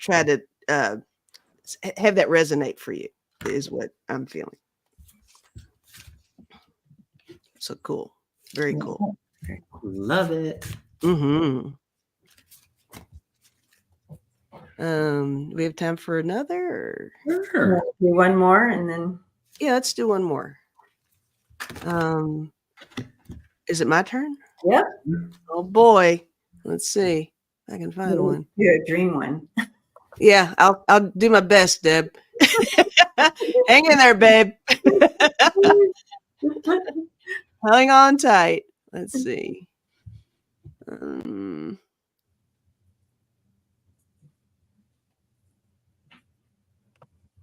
try to have that resonate for you is what I'm feeling. So cool. Very cool. Love it. Mm-hmm. We have time for another? Sure. Do one more and then. Yeah, let's do one more. Is it my turn? Yep. Oh boy. Let's see if I can find one. You're a dream one. Yeah, I'll do my best, Deb. Hang in there, babe. Hang on tight. Let's see.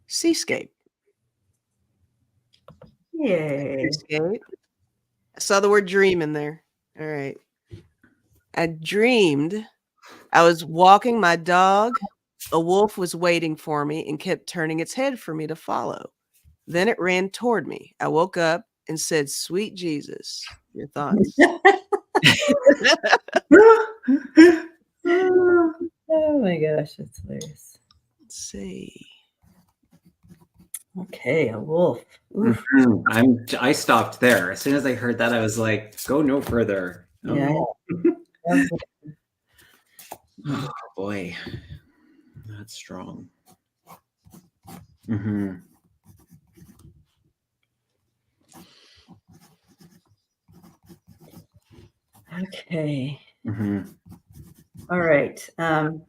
Seascape. Yay. Seascape. I saw the word dream in there. All right. I dreamed I was walking my dog. A wolf was waiting for me and kept turning its head for me to follow. Then it ran toward me. I woke up and said, "Sweet Jesus." Your thoughts? Oh my gosh, that's hilarious. Let's see. Okay, a wolf. I stopped there. As soon as I heard that, I was like, go no further. Yeah. Oh boy. That's strong. Mm-hmm. Okay. Mm-hmm. All right. All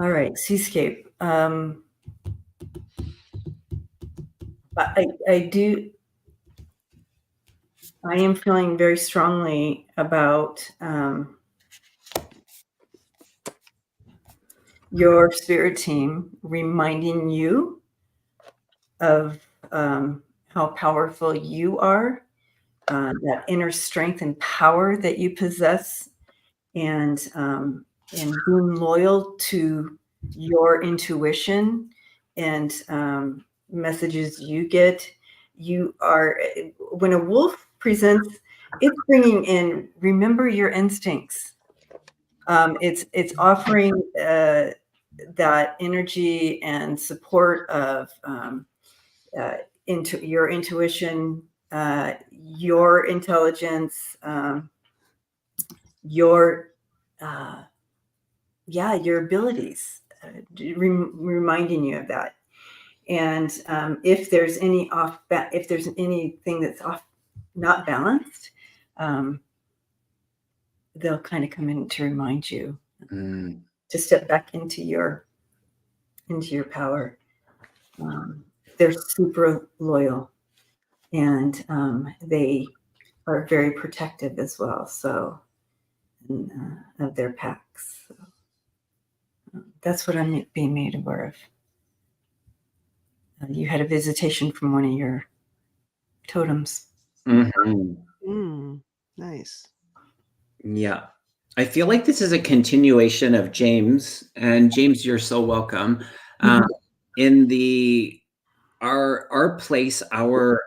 right, Seascape. I am feeling very strongly about your spirit team reminding you of how powerful you are, that inner strength and power that you possess, and being loyal to your intuition and messages you get. You are, when a wolf presents, it's bringing in, remember your instincts. It's offering that energy and support of into your intuition, your intelligence, your abilities, reminding you of that. And if there's any if there's anything that's off, not balanced, they'll kind of come in to remind you to step back into your power. They're super loyal, and they are very protective as well. So of their packs. So, that's what I'm being made aware of. You had a visitation from one of your totems. Mm-hmm. Nice. Yeah. I feel like this is a continuation of James, and James, you're so welcome. In our place, our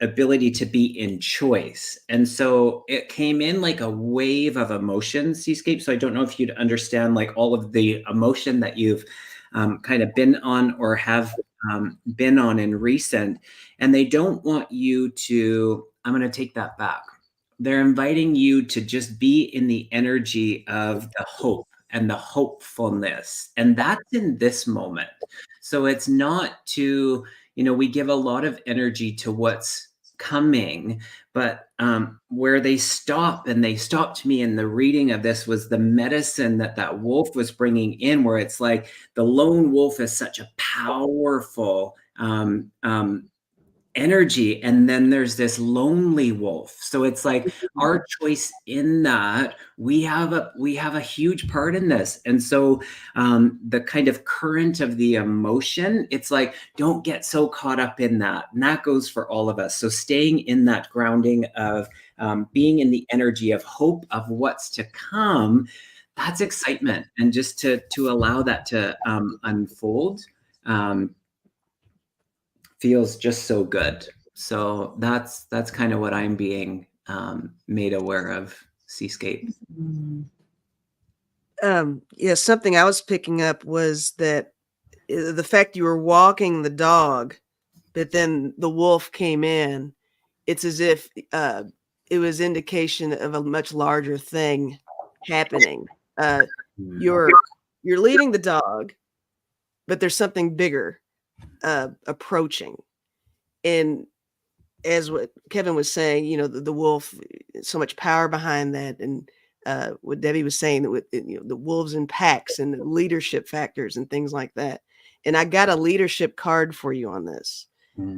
ability to be in choice. And so it came in like a wave of emotion, Seascape. So I don't know if you'd understand like all of the emotion that you've kind of been on or have been on in recent. And they don't want you to, I'm going to take that back. They're inviting you to just be in the energy of the hope and the hopefulness. And that's in this moment. So it's not to, we give a lot of energy to what's coming, but where they stopped me in the reading of this was the medicine that wolf was bringing in, where it's like the lone wolf is such a powerful energy, and then there's this lonely wolf. So it's like our choice in that we have a huge part in this. And so the kind of current of the emotion, it's like, don't get so caught up in that. And that goes for all of us. So staying in that grounding of being in the energy of hope of what's to come. That's excitement, and just to allow that to unfold feels just so good. So that's kind of what I'm being made aware of, Seascape. Yeah, something I was picking up was that the fact you were walking the dog, but then the wolf came in. It's as if it was indication of a much larger thing happening. You're leading the dog, but there's something bigger approaching. And as what Kevin was saying, you know, the wolf, so much power behind that, and what Debbie was saying, that with, you know, the wolves in packs and the leadership factors and things like that. And I got a leadership card for you on this.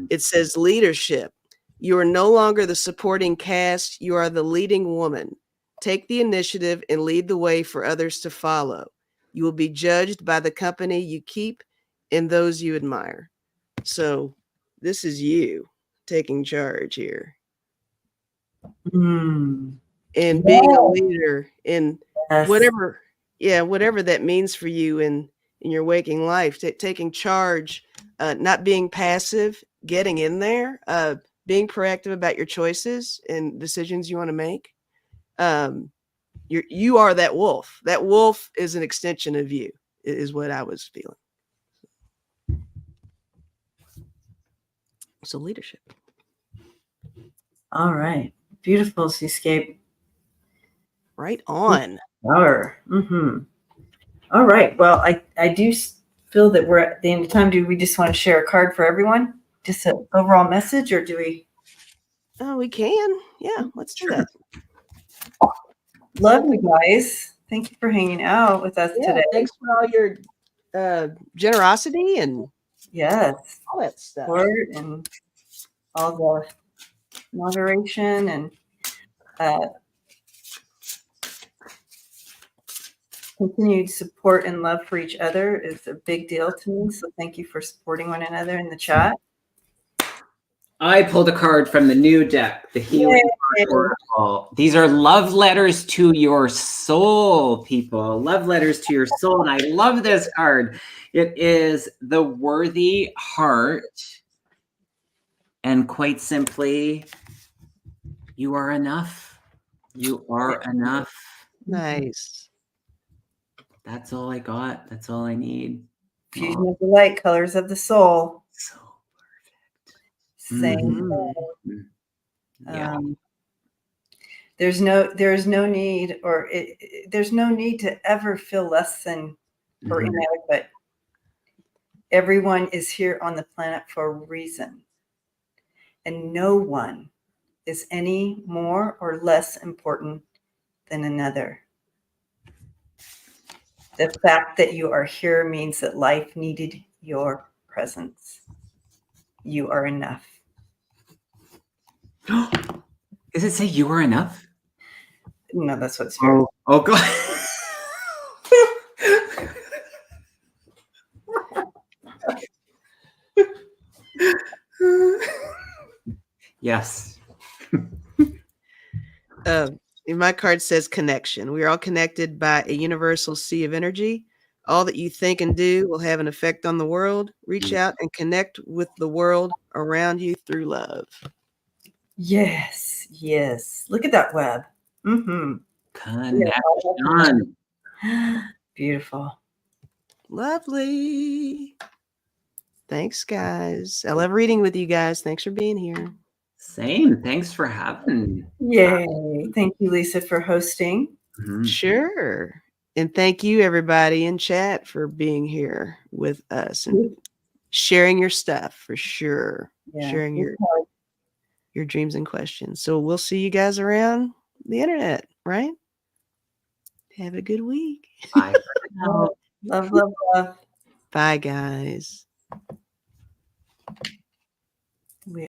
It says leadership. You are no longer the supporting cast. You are the leading woman. Take the initiative and lead the way for others to follow. You will be judged by the company you keep and those you admire. So this is you taking charge here. And being a leader in whatever that means for you in your waking life, taking charge, not being passive, getting in there, being proactive about your choices and decisions you want to make. You are that wolf. That wolf is an extension of you, is what I was feeling. So leadership. All right. Beautiful, Seascape. Right on. All right. Well, I do feel that we're at the end of time. Do we just want to share a card for everyone? Just an overall message, or do we? Oh, we can. Yeah, let's do that. Love you guys. Thank you for hanging out with us today. Thanks for all your generosity and all that stuff. Support and all the moderation and continued support and love for each other is a big deal to me. So thank you for supporting one another in the chat. I pulled a card from the new deck, the Healing Oracle. These are love letters to your soul, people. Love letters to your soul. And I love this card. It is the Worthy Heart. And quite simply, you are enough. You are enough. Nice. That's all I got. That's all I need. Fusion of the light, colors of the soul. So perfect. Same. Yeah. There's no need, or there's no need to ever feel less than or inadequate. Everyone is here on the planet for a reason, and no one is any more or less important than another. The fact that you are here means that life needed your presence. You are enough. Does it say you are enough? No, that's what's here. Oh God. Yes. My card says connection. We are all connected by a universal sea of energy. All that you think and do will have an effect on the world. Reach out and connect with the world around you through love. Yes. Look at that web. Connection. Beautiful. Lovely. Thanks, guys. I love reading with you guys. Thanks for being here. Same. Thanks for having. Yay. Thank you, Lisa, for hosting. Sure. And thank you, everybody in chat, for being here with us and sharing your stuff, for sure. Yeah. Sharing your dreams and questions. So we'll see you guys around the internet, right? Have a good week. Bye. Love. Bye, guys.